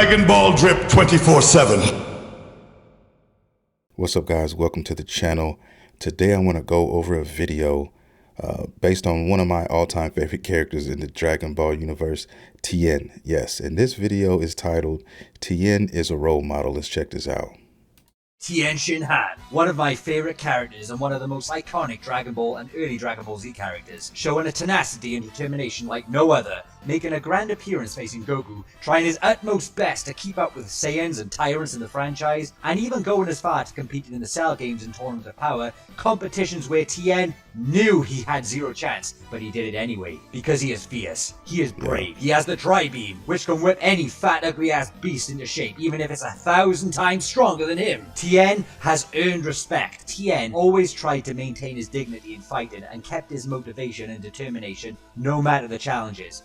Dragon Ball drip 24/7. What's up, guys? Welcome to the channel. Today I want to go over a video based on one of my all-time favorite characters in the Dragon Ball universe, Tien. Yes, and this video is titled Tien is a Role Model. Let's check this out. Tien Shinhan, one of my favourite characters and one of the most iconic Dragon Ball and early Dragon Ball Z characters, showing a tenacity and determination like no other, making a grand appearance facing Goku, trying his utmost best to keep up with Saiyans and tyrants in the franchise, and even going as far to competing in the Cell Games and Tournament of Power, competitions where Tien knew he had zero chance, but he did it anyway, because he is fierce, he is brave, he has the Tri-Beam, which can whip any fat ugly ass beast into shape, even if it's 1,000 times stronger than him. Tien has earned respect. Tien always tried to maintain his dignity in fighting and kept his motivation and determination no matter the challenges.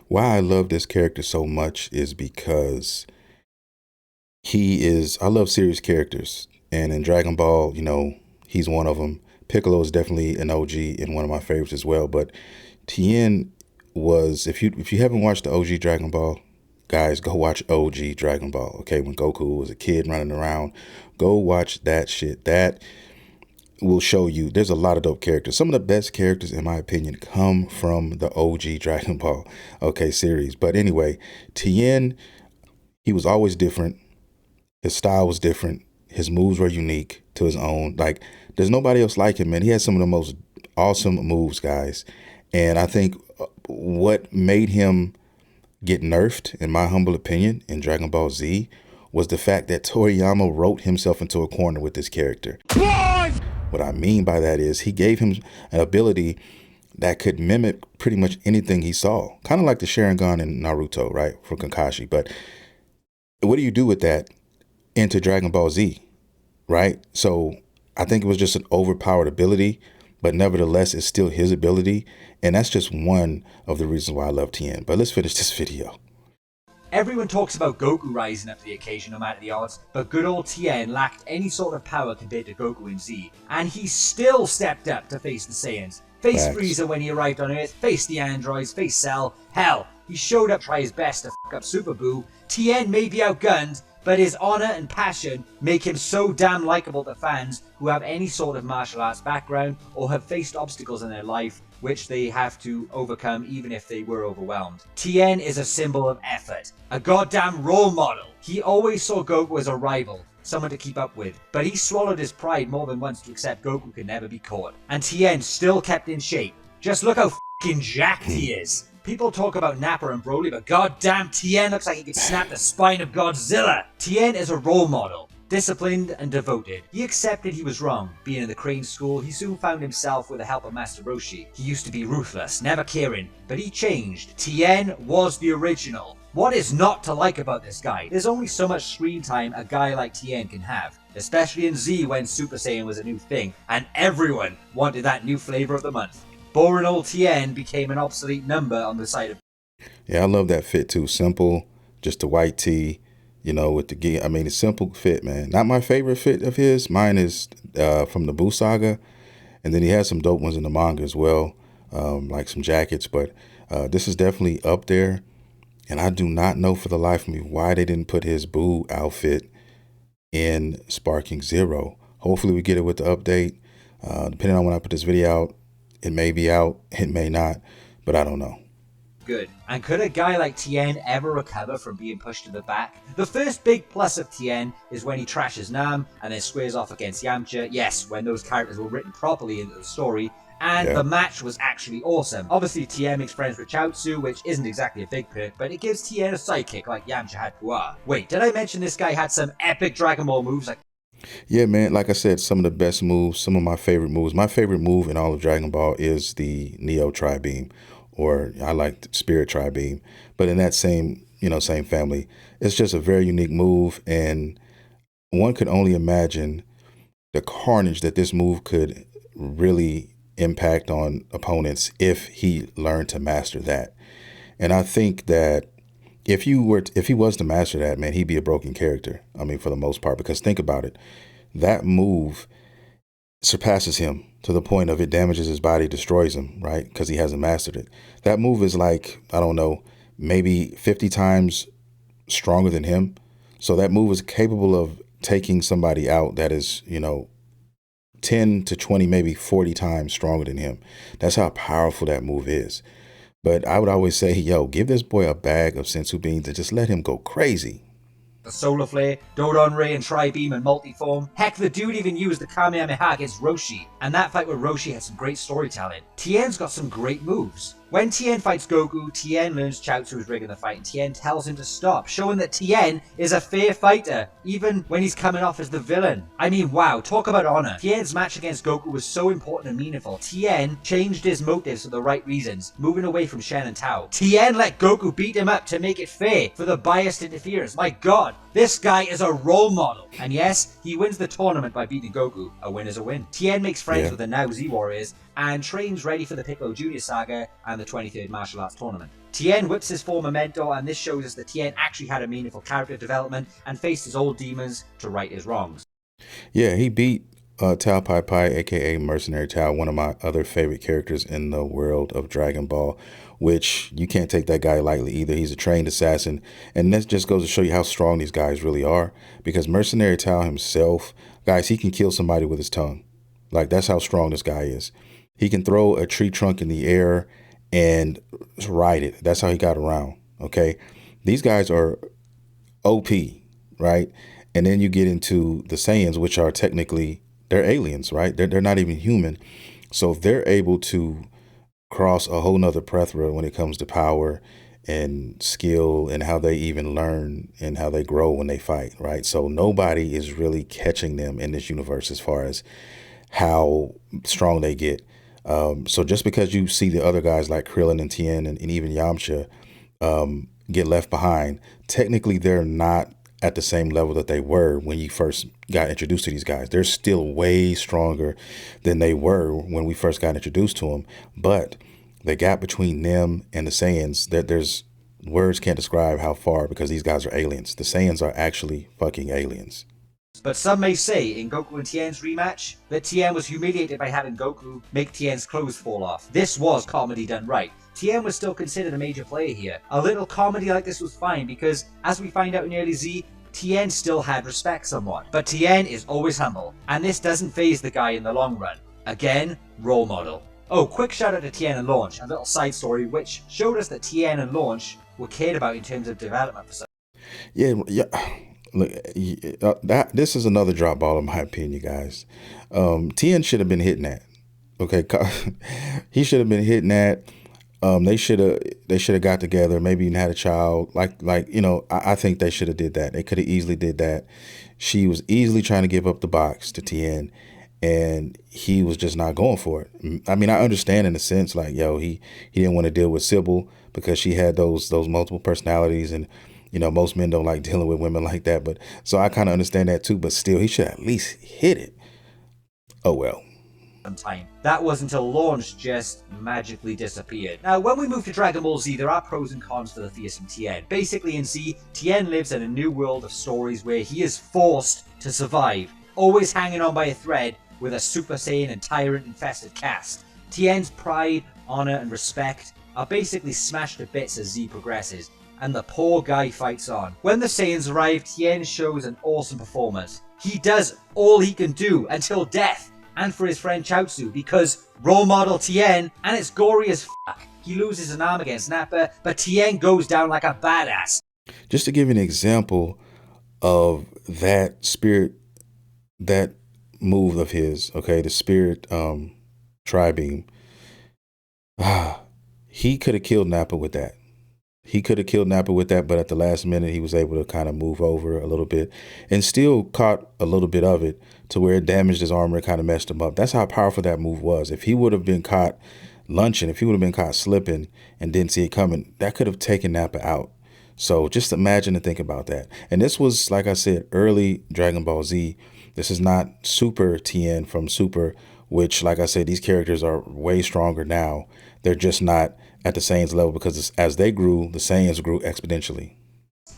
Why I love this character so much is because I love serious characters, and in Dragon Ball, he's one of them. Piccolo is definitely an OG and one of my favorites as well, but Tien was, if you haven't watched the OG Dragon Ball, guys, go watch OG Dragon Ball, okay? When Goku was a kid running around, go watch that shit. That will show you there's a lot of dope characters. Some of the best characters, in my opinion, come from the OG Dragon Ball, okay, series. But anyway, Tien, he was always different. His style was different. His moves were unique to his own. Like, there's nobody else like him, man. He had some of the most awesome moves, guys. And I think what made him get nerfed, in my humble opinion, in Dragon Ball Z was the fact that Toriyama wrote himself into a corner with this character. What I mean by that is he gave him an ability that could mimic pretty much anything he saw. Kind of like the Sharingan in Naruto, right? For Kakashi. But what do you do with that into Dragon Ball Z, right? So I think it was just an overpowered ability, but nevertheless, it's still his ability. And that's just one of the reasons why I love Tien. But let's finish this video. Everyone talks about Goku rising up to the occasion no matter the odds, but good old Tien lacked any sort of power compared to Goku in Z, and he still stepped up to face the Saiyans. Faced Frieza when he arrived on Earth, faced the androids, faced Cell. Hell, he showed up to try his best to fuck up Super Buu. Tien may be outgunned, but his honor and passion make him so damn likable to fans who have any sort of martial arts background or have faced obstacles in their life which they have to overcome even if they were overwhelmed. Tien is a symbol of effort, a goddamn role model. He always saw Goku as a rival, someone to keep up with, but he swallowed his pride more than once to accept Goku could never be caught. And Tien still kept in shape. Just look how fucking jacked he is. People talk about Nappa and Broly, but goddamn Tien looks like he could snap the spine of Godzilla. Tien is a role model, disciplined and devoted. He accepted he was wrong. Being in the Crane School, he soon found himself with the help of Master Roshi. He used to be ruthless, never caring, but he changed. Tien was the original. What is not to like about this guy? There's only so much screen time a guy like Tien can have, especially in Z when Super Saiyan was a new thing, and everyone wanted that new flavor of the month. Boring old Tien became an obsolete number on the side of... Yeah, I love that fit too. Simple, just a white tee, with the gear. I mean, a simple fit, man. Not my favorite fit of his. Mine is from the Buu saga. And then he has some dope ones in the manga as well, like some jackets. But this is definitely up there. And I do not know for the life of me why they didn't put his Buu outfit in Sparking Zero. Hopefully we get it with the update. Depending on when I put this video out, it may be out, it may not, but I don't know. Good. And could a guy like Tien ever recover from being pushed to the back? The first big plus of Tien is when he trashes Nam and then squares off against Yamcha. Yes, when those characters were written properly into the story. And the match was actually awesome. Obviously, Tien makes friends with Chaozu, which isn't exactly a big perk, but it gives Tien a sidekick like Yamcha had Puar. Wait, did I mention this guy had some epic Dragon Ball moves like... Yeah, man, like I said, some of the best moves, some of my favorite moves. My favorite move in all of Dragon Ball is the Neo Tri-Beam, or I like the Spirit Tri-Beam. But in that same family, it's just a very unique move, and one could only imagine the carnage that this move could really impact on opponents if he learned to master that. And I think that if he was to master that, man, he'd be a broken character. I mean, for the most part, because think about it. That move surpasses him to the point of it damages his body, destroys him, right? Because he hasn't mastered it. That move is like, I don't know, maybe 50 times stronger than him. So that move is capable of taking somebody out that is, 10 to 20, maybe 40 times stronger than him. That's how powerful that move is. But I would always say, yo, give this boy a bag of sensu beans and just let him go crazy. The Solar Flare, Dodon Ray and Tri-Beam and Multiform. Heck, the dude even used the Kamehameha against Roshi, and that fight with Roshi had some great storytelling. Tien's got some great moves. When Tien fights Goku, Tien learns Chaozu's rig in the fight and Tien tells him to stop, showing that Tien is a fair fighter, even when he's coming off as the villain. I mean, wow, talk about honor. Tien's match against Goku was so important and meaningful. Tien changed his motives for the right reasons, moving away from Shen and Tao. Tien let Goku beat him up to make it fair for the biased interference. My god, this guy is a role model. And yes, he wins the tournament by beating Goku. A win is a win. Tien makes friends with the now Z Warriors and trains ready for the Piccolo Junior Saga and the 23rd Martial Arts Tournament. Tien whips his former mentor, and this shows us that Tien actually had a meaningful character development and faced his old demons to right his wrongs. Yeah, he beat Tao Pai Pai, aka Mercenary Tao, one of my other favorite characters in the world of Dragon Ball, which you can't take that guy lightly either. He's a trained assassin, and that just goes to show you how strong these guys really are, because Mercenary Tao himself, guys, he can kill somebody with his tongue. Like, that's how strong this guy is. He can throw a tree trunk in the air and ride it. That's how he got around, okay? These guys are OP, right? And then you get into the Saiyans, which are technically, they're aliens, right? They're not even human. So they're able to cross a whole nother plethora when it comes to power and skill and how they even learn and how they grow when they fight, right? So nobody is really catching them in this universe as far as how strong they get. So just because you see the other guys like Krillin and Tien and even Yamcha get left behind, technically they're not at the same level that they were when you first got introduced to these guys. They're still way stronger than they were when we first got introduced to them. But the gap between them and the Saiyans, there's words can't describe how far, because these guys are aliens. The Saiyans are actually fucking aliens. But some may say in Goku and Tien's rematch that Tien was humiliated by having Goku make Tien's clothes fall off. This was comedy done right. Tien was still considered a major player here. A little comedy like this was fine because, as we find out in early Z, Tien still had respect somewhat. But Tien is always humble, and this doesn't faze the guy in the long run. Again, role model. Oh, quick shout out to Tien and Launch, a little side story which showed us that Tien and Launch were cared about in terms of development for some. Yeah. Look, this is another drop ball in my opinion, guys. Tien should have been hitting that. Okay, he should have been hitting that. They should have got together, maybe even had a child. I think they should have did that. They could have easily did that. She was easily trying to give up the box to Tien, and he was just not going for it. I mean, I understand in a sense, like, yo, he didn't want to deal with Sybil because she had those multiple personalities, and most men don't like dealing with women like that. But so I kind of understand that too. But still, he should at least hit it. Oh well. Time. That was until Launch just magically disappeared. Now, when we move to Dragon Ball Z, there are pros and cons for the fearsome Tien. Basically, in Z, Tien lives in a new world of stories where he is forced to survive, always hanging on by a thread with a Super Saiyan and tyrant-infested cast. Tien's pride, honor, and respect are basically smashed to bits as Z progresses, and the poor guy fights on. When the Saiyans arrive, Tien shows an awesome performance. He does all he can do until death, and for his friend Chaozu, because role model Tien, and it's gory as fuck. He loses an arm against Nappa, but Tien goes down like a badass. Just to give you an example of that spirit, that move of his, okay, the spirit tri-beam, he could have killed Nappa with that. But at the last minute, he was able to kind of move over a little bit and still caught a little bit of it to where it damaged his armor and kind of messed him up. That's how powerful that move was. If he would have been caught lunching, if he would have been caught slipping and didn't see it coming, that could have taken Nappa out. So just imagine and think about that. And this was, like I said, early Dragon Ball Z. This is not Super Tien from Super, which, like I said, these characters are way stronger now. They're just not at the Saiyans level, because as they grew, the Saiyans grew exponentially.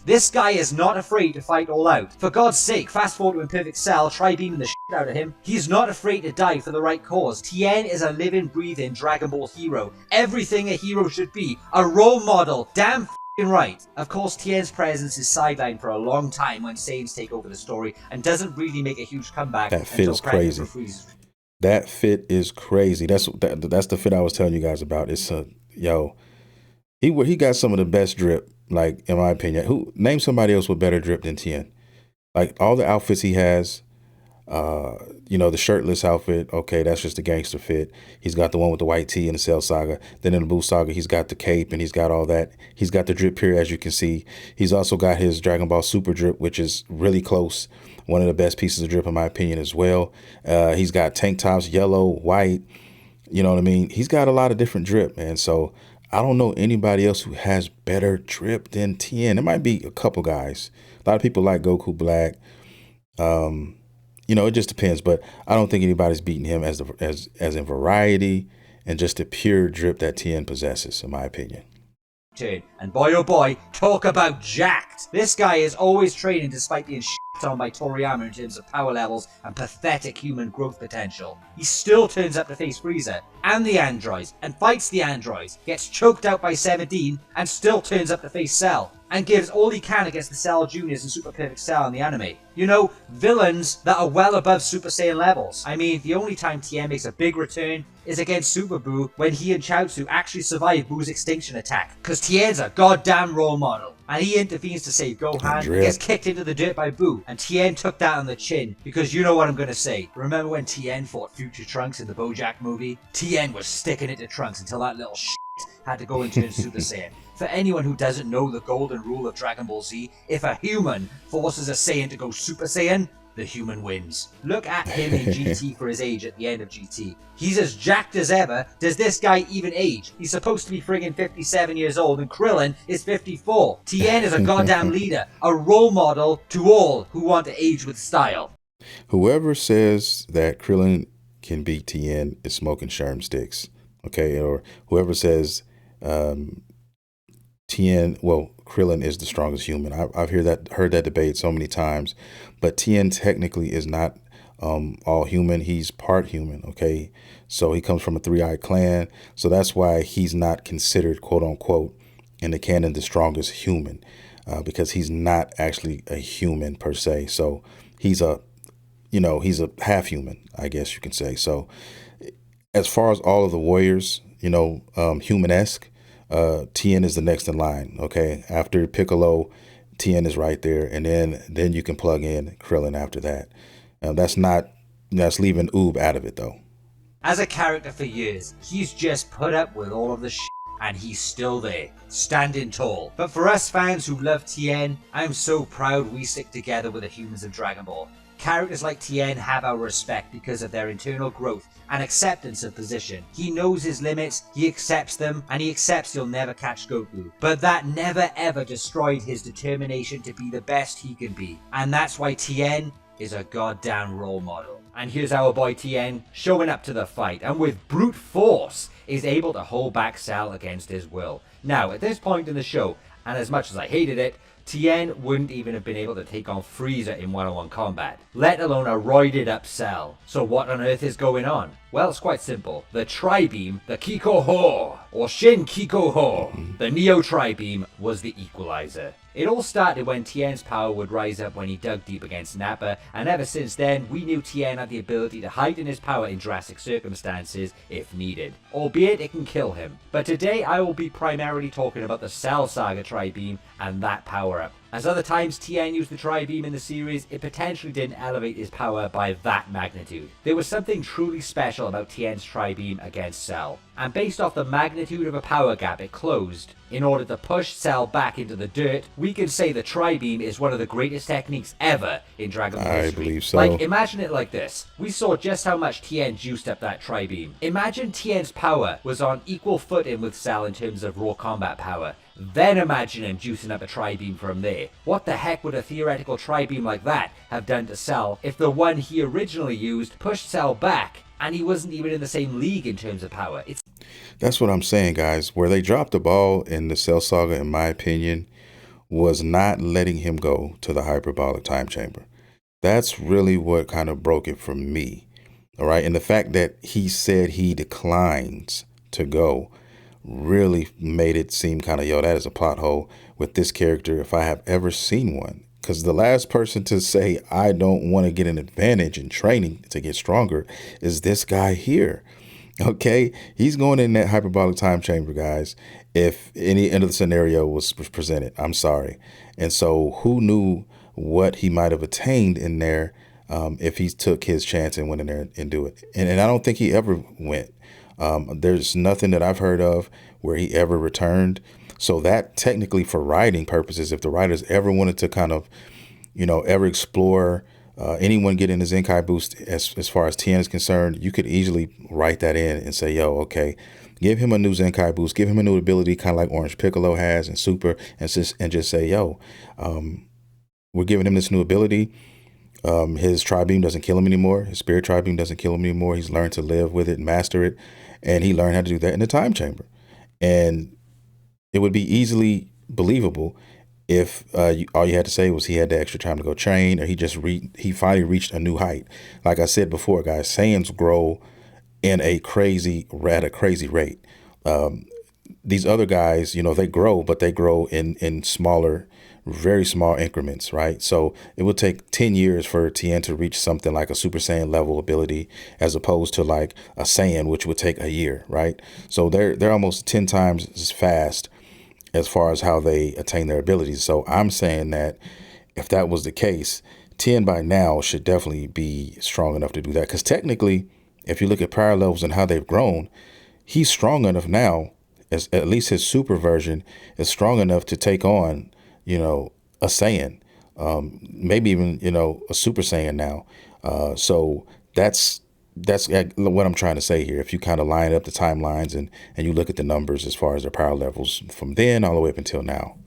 This guy is not afraid to fight all out. For God's sake, fast forward to Imperfect Cell, try beaming the shit out of him. He's not afraid to die for the right cause. Tien is a living, breathing Dragon Ball hero. Everything a hero should be. A role model. Damn right. Of course, Tien's presence is sidelined for a long time when Saiyans take over the story and doesn't really make a huge comeback That fit until is Predator crazy. freezes. That fit is crazy. That's the fit I was telling you guys about. It's he got some of the best drip, like in my opinion. Who name somebody else with better drip than Tien? Like all the outfits he has, the shirtless outfit, okay, that's just a gangster fit. He's got the one with the white tee in the Cell Saga. Then in the Buu Saga, he's got the cape and he's got all that. He's got the drip here, as you can see. He's also got his Dragon Ball Super drip, which is really close. One of the best pieces of drip, in my opinion, as well. He's got tank tops, yellow, white. You know what I mean? He's got a lot of different drip, man. So I don't know anybody else who has better drip than Tien. There might be a couple guys. A lot of people like Goku Black. It just depends, but I don't think anybody's beating him as in variety and just the pure drip that Tien possesses, in my opinion. And boy oh boy, talk about jacked! This guy is always training despite being shit on by Toriyama in terms of power levels and pathetic human growth potential. He still turns up to face Frieza and the androids and fights the androids, gets choked out by 17 and still turns up to face Cell, and gives all he can against the Cell Juniors and Super Perfect Cell in the anime. Villains that are well above Super Saiyan levels. I mean, the only time Tien makes a big return is against Super Buu when he and Chaozu actually survive Buu's extinction attack. Cause Tien's a goddamn role model. And he intervenes to save Gohan, gets kicked into the dirt by Buu, and Tien took that on the chin, because you know what I'm gonna say. Remember when Tien fought Future Trunks in the BoJack movie? Tien was sticking it to Trunks until that little shit had to go and turn Super Saiyan. For anyone who doesn't know the golden rule of Dragon Ball Z, if a human forces a Saiyan to go Super Saiyan, the human wins. Look at him in GT for his age at the end of GT. He's as jacked as ever. Does this guy even age? He's supposed to be friggin' 57 years old and Krillin is 54. Tien is a goddamn leader, a role model to all who want to age with style. Whoever says that Krillin can beat Tien is smoking sherm sticks, okay? Or whoever says Krillin is the strongest human. I've heard that debate so many times, but Tien technically is not all human. He's part human, okay? So he comes from a three-eyed clan, so that's why he's not considered, quote unquote, in the canon the strongest human, because he's not actually a human per se. So he's a half human, I guess you can say. So as far as all of the warriors, human-esque, Tien is the next in line, okay? After Piccolo, Tien is right there, and then you can plug in Krillin after that. That's leaving Oob out of it, though. As a character for years, he's just put up with all of the shit, and he's still there, standing tall. But for us fans who love Tien, I'm so proud we stick together with the humans of Dragon Ball. Characters like Tien have our respect because of their internal growth and acceptance of position. He knows his limits, he accepts them, and he accepts he'll never catch Goku. But that never ever destroyed his determination to be the best he can be. And that's why Tien is a goddamn role model. And here's our boy Tien showing up to the fight, and with brute force is able to hold back Cell against his will. Now, at this point in the show, and as much as I hated it, Tien wouldn't even have been able to take on Frieza in one-on-one combat, let alone a roided up Cell. So what on earth is going on? Well, it's quite simple. The Tri-Beam, the Kikoho, or Shin Kikoho, the Neo Tri-Beam, was the equalizer. It all started when Tien's power would rise up when he dug deep against Nappa, and ever since then, we knew Tien had the ability to heighten his power in drastic circumstances if needed, albeit it can kill him. But today I will be primarily talking about the Cell Saga Tri-Beam and that power-up. As other times Tien used the Tri-Beam in the series, it potentially didn't elevate his power by that magnitude. There was something truly special about Tien's Tri-Beam against Cell, and based off the magnitude of a power gap it closed, in order to push Cell back into the dirt, we can say the Tri-Beam is one of the greatest techniques ever in Dragon Ball history. I believe so. Like, imagine it like this. We saw just how much Tien juiced up that Tri-Beam. Imagine Tien's power was on equal footing with Cell in terms of raw combat power. Then imagine him juicing up a Tri-Beam from there. What the heck would a theoretical Tri-Beam like that have done to Cell if the one he originally used pushed Cell back and he wasn't even in the same league in terms of power? That's what I'm saying, guys. Where they dropped the ball in the Cell Saga, in my opinion, was not letting him go to the hyperbolic time chamber. That's really what kind of broke it for me. All right. And the fact that he said he declines to go really made it seem kind of, yo, that is a plot hole with this character if I have ever seen one. Because the last person to say, I don't want to get an advantage in training to get stronger is this guy here. Okay, he's going in that hyperbolic time chamber, guys. If any end of the scenario was presented, I'm sorry. And so who knew what he might have attained in there if he took his chance and went in there and do it. And I don't think he ever went. There's nothing that I've heard of where he ever returned. So that technically for writing purposes, if the writers ever wanted to kind of, ever explore anyone getting a Zenkai boost as far as Tien is concerned, you could easily write that in and say, yo, okay, give him a new Zenkai boost, give him a new ability, kind of like Orange Piccolo has and Super, and just say, yo, we're giving him this new ability. His tri-beam doesn't kill him anymore. His spirit tri-beam doesn't kill him anymore. He's learned to live with it and master it. And he learned how to do that in the time chamber. And it would be easily believable if all you had to say was he had the extra time to go train, or he finally reached a new height. Like I said before, guys, Saiyans grow at a crazy rate. These other guys, they grow, but they grow in smaller, very small increments, right? So it would take 10 years for Tien to reach something like a Super Saiyan level ability, as opposed to like a Saiyan, which would take a year, right? So they're almost 10 times as fast as far as how they attain their abilities. So I'm saying that if that was the case, Tien by now should definitely be strong enough to do that. Because technically, if you look at power levels and how they've grown, he's strong enough now, as at least his super version is strong enough to take on, a Saiyan, maybe even, a Super Saiyan now. So that's what I'm trying to say here. If you kind of line up the timelines and you look at the numbers as far as their power levels from then all the way up until now.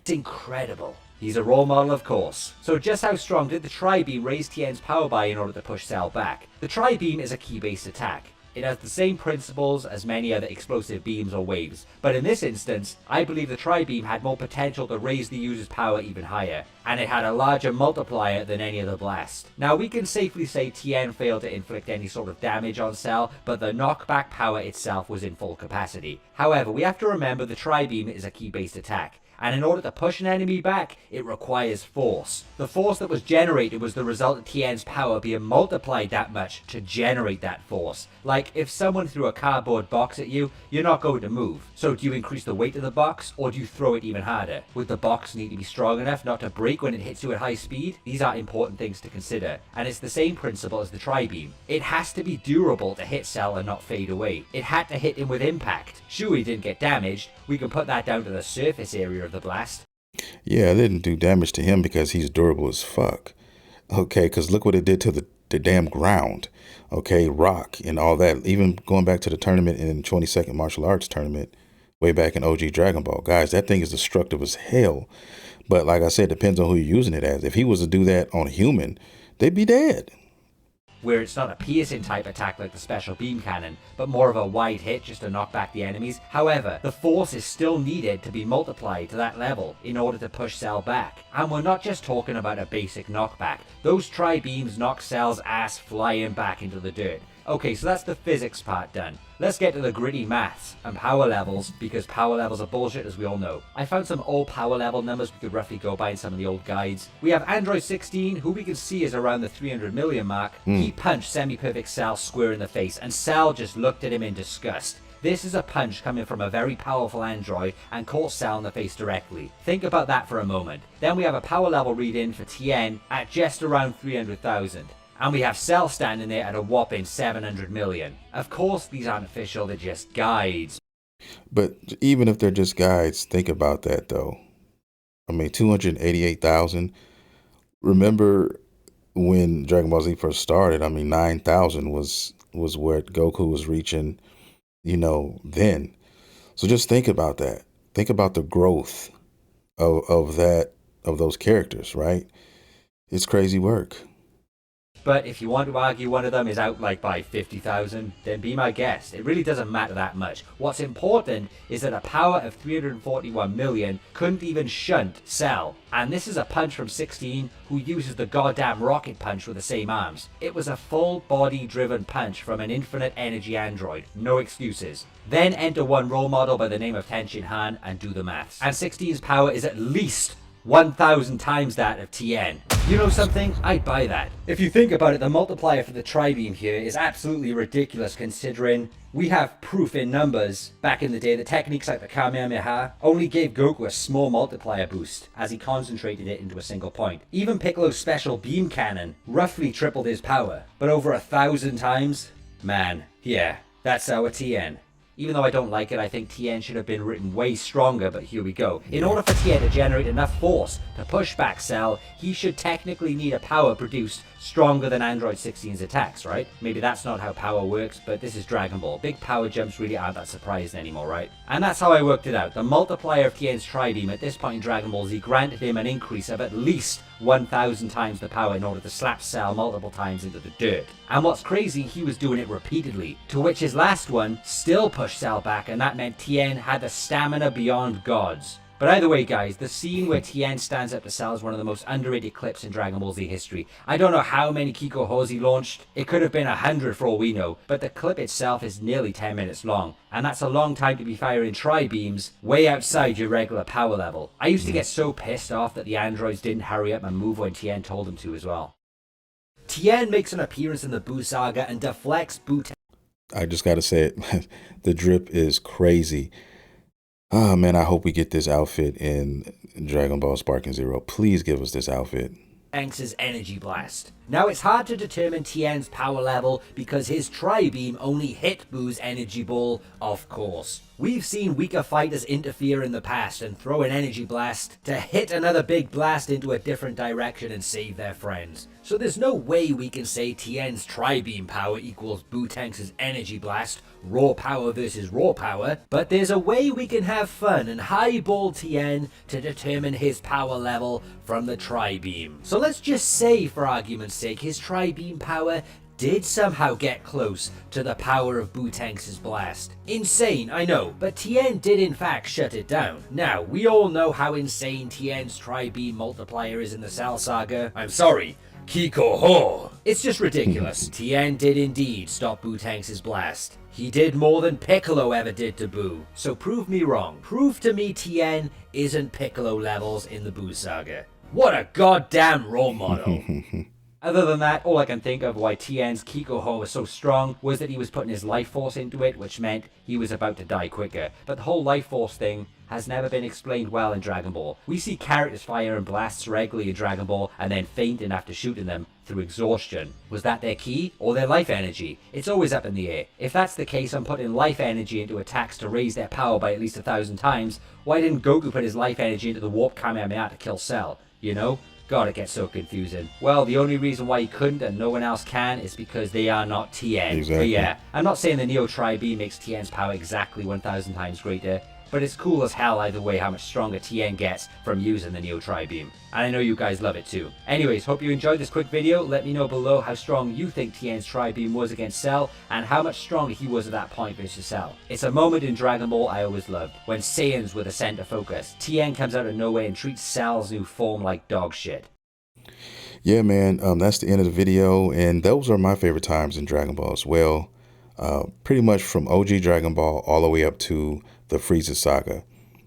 It's incredible. He's a role model, of course. So just how strong did the Tri-Beam raise Tien's power by in order to push Cell back? The Tri-Beam is a key-based attack. It has the same principles as many other explosive beams or waves, but in this instance, I believe the Tri-Beam had more potential to raise the user's power even higher, and it had a larger multiplier than any other blast. Now we can safely say Tien failed to inflict any sort of damage on Cell, but the knockback power itself was in full capacity. However, we have to remember the Tri-Beam is a key-based attack, and in order to push an enemy back, it requires force. The force that was generated was the result of Tien's power being multiplied that much to generate that force. Like, if someone threw a cardboard box at you, you're not going to move. So do you increase the weight of the box, or do you throw it even harder? Would the box need to be strong enough not to break when it hits you at high speed? These are important things to consider, and it's the same principle as the Tri-Beam. It has to be durable to hit Cell and not fade away. It had to hit him with impact. Sure, he didn't get damaged. We can put that down to the surface area of the blast. Yeah, it didn't do damage to him because he's durable as fuck. Okay, because look what it did to the damn ground. Okay, rock and all that. Even going back to the tournament in 22nd Martial Arts Tournament, way back in OG Dragon Ball. Guys, that thing is destructive as hell. But like I said, it depends on who you're using it as. If he was to do that on a human, they'd be dead. Where it's not a piercing type attack like the special beam cannon, but more of a wide hit just to knock back the enemies. However, the force is still needed to be multiplied to that level in order to push Cell back. And we're not just talking about a basic knockback. Those Tri-Beams knock Cell's ass flying back into the dirt. Okay, so that's the physics part done. Let's get to the gritty maths and power levels, because power levels are bullshit, as we all know. I found some old power level numbers we could roughly go by in some of the old guides. We have Android 16, who we can see is around the 300 million mark. He punched semi-perfect Cell square in the face, and Cell just looked at him in disgust. This is a punch coming from a very powerful android and caught Cell in the face directly. Think about that for a moment. Then we have a power level read-in for Tien at just around 300,000. And we have Cell standing there at a whopping 700 million. Of course, these aren't official, they're just guides. But even if they're just guides, think about that though. I mean, 288,000. Remember when Dragon Ball Z first started, 9,000 was what Goku was reaching, then. So just think about that. Think about the growth of those characters, right? It's crazy work. But if you want to argue one of them is out like by 50,000, then be my guest. It really doesn't matter that much. What's important is that a power of 341 million couldn't even shunt Cell. And this is a punch from 16 who uses the goddamn rocket punch with the same arms. It was a full body driven punch from an infinite energy android. No excuses. Then enter one role model by the name of Tien Shinhan and do the maths. And 16's power is at least 1,000 times that of Tien. You know something? I'd buy that. If you think about it, the multiplier for the tri-beam here is absolutely ridiculous considering we have proof in numbers back in the day that techniques like the Kamehameha only gave Goku a small multiplier boost as he concentrated it into a single point. Even Piccolo's special beam cannon roughly tripled his power, but over 1,000 times? Man, yeah, that's our Tien. Even though I don't like it, I think Tien should have been written way stronger, but here we go. In order for Tien to generate enough force to push back Cell, he should technically need a power produced stronger than Android 16's attacks, right? Maybe that's not how power works, but this is Dragon Ball. Big power jumps really aren't that surprising anymore, right? And that's how I worked it out. The multiplier of Tien's tri-beam at this point in Dragon Ball Z granted him an increase of at least 1,000 times the power in order to slap Cell multiple times into the dirt. And what's crazy, he was doing it repeatedly, to which his last one still pushed Cell back, and that meant Tien had the stamina beyond gods. But either way, guys, the scene where Tien stands up to Cell is one of the most underrated clips in Dragon Ball Z history. I don't know how many Kikohos he launched. It could have been 100 for all we know, but the clip itself is nearly 10 minutes long. And that's a long time to be firing tri-beams way outside your regular power level. I used to get so pissed off that the androids didn't hurry up and move when Tien told them to as well. Tien makes an appearance in the Buu Saga and deflects Buu. I just gotta say it, the drip is crazy. Oh man, I hope we get this outfit in Dragon Ball Sparking Zero. Please give us this outfit. Thanks' energy blast. Now it's hard to determine Tien's power level because his tri-beam only hit Buu's energy ball, of course. We've seen weaker fighters interfere in the past and throw an energy blast to hit another big blast into a different direction and save their friends. So there's no way we can say Tien's tri-beam power equals Buu-Tanks' energy blast, raw power versus raw power, but there's a way we can have fun and highball Tien to determine his power level from the tri-beam. So let's just say, for argument's sake, his tri-beam power did somehow get close to the power of Buu-Tanks' blast. Insane, I know, but Tien did in fact shut it down. Now, we all know how insane Tien's tri-beam multiplier is in the Cell Saga. I'm sorry, Kikoho. It's just ridiculous. Tien did indeed stop Buu-Tanks' blast. He did more than Piccolo ever did to Buu. So prove me wrong. Prove to me Tien isn't Piccolo levels in the Buu Saga. What a goddamn role model. Other than that, all I can think of why Tien's Kikoho was so strong was that he was putting his life force into it, which meant he was about to die quicker. But the whole life force thing has never been explained well in Dragon Ball. We see characters firing blasts regularly in Dragon Ball and then fainting after shooting them through exhaustion. Was that their ki or their life energy? It's always up in the air. If that's the case, I'm putting life energy into attacks to raise their power by at least 1,000 times. Why didn't Goku put his life energy into the warp Kamehameha to kill Cell? You know? God, it gets so confusing. Well, the only reason why he couldn't and no one else can is because they are not Tien. Exactly. But yeah, I'm not saying the Neo Tri-Beam makes Tien's power exactly 1,000 times greater, but it's cool as hell either way how much stronger Tien gets from using the Neo Tri-Beam. And I know you guys love it too. Anyways, hope you enjoyed this quick video. Let me know below how strong you think Tien's Tri-Beam was against Cell, and how much stronger he was at that point versus Cell. It's a moment in Dragon Ball I always loved, when Saiyans were the center focus. Tien comes out of nowhere and treats Cell's new form like dog shit. Yeah, man, that's the end of the video, and those are my favorite times in Dragon Ball as well. Pretty much from OG Dragon Ball all the way up to the Frieza Saga,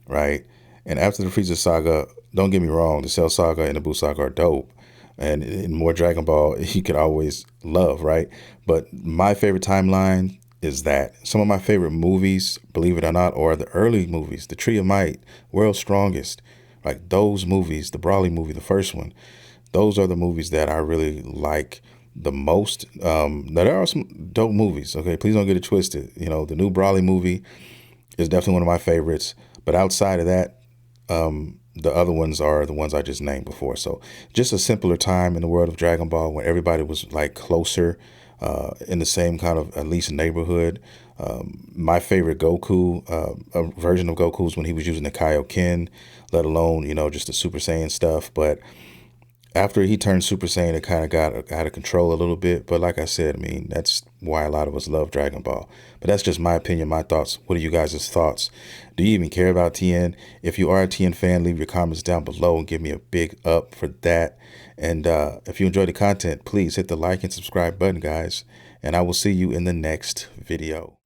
right? And after the Frieza Saga, don't get me wrong, the Cell Saga and the Buu Saga are dope, and in more Dragon Ball you could always love, right? But my favorite timeline is that some of my favorite movies, believe it or not, are the early movies, the Tree of Might, World's Strongest, like those movies, the Broly movie, the first one. Those are the movies that I really like the most. Now, there are some dope movies, okay? Please don't get it twisted. You know, the new Broly movie is definitely one of my favorites. But outside of that, the other ones are the ones I just named before. So just a simpler time in the world of Dragon Ball when everybody was like closer, in the same kind of at least neighborhood. My favorite Goku, a version of Goku, is when he was using the Kaioken, let alone, you know, just the Super Saiyan stuff. But After he turned Super Saiyan, it kind of got out of control a little bit. But like I said, I mean, that's why a lot of us love Dragon Ball. But that's just my opinion, my thoughts. What are you guys' thoughts? Do you even care about Tien? If you are a Tien fan, leave your comments down below and give me a big up for that. And if you enjoyed the content, please hit the like and subscribe button, guys. And I will see you in the next video.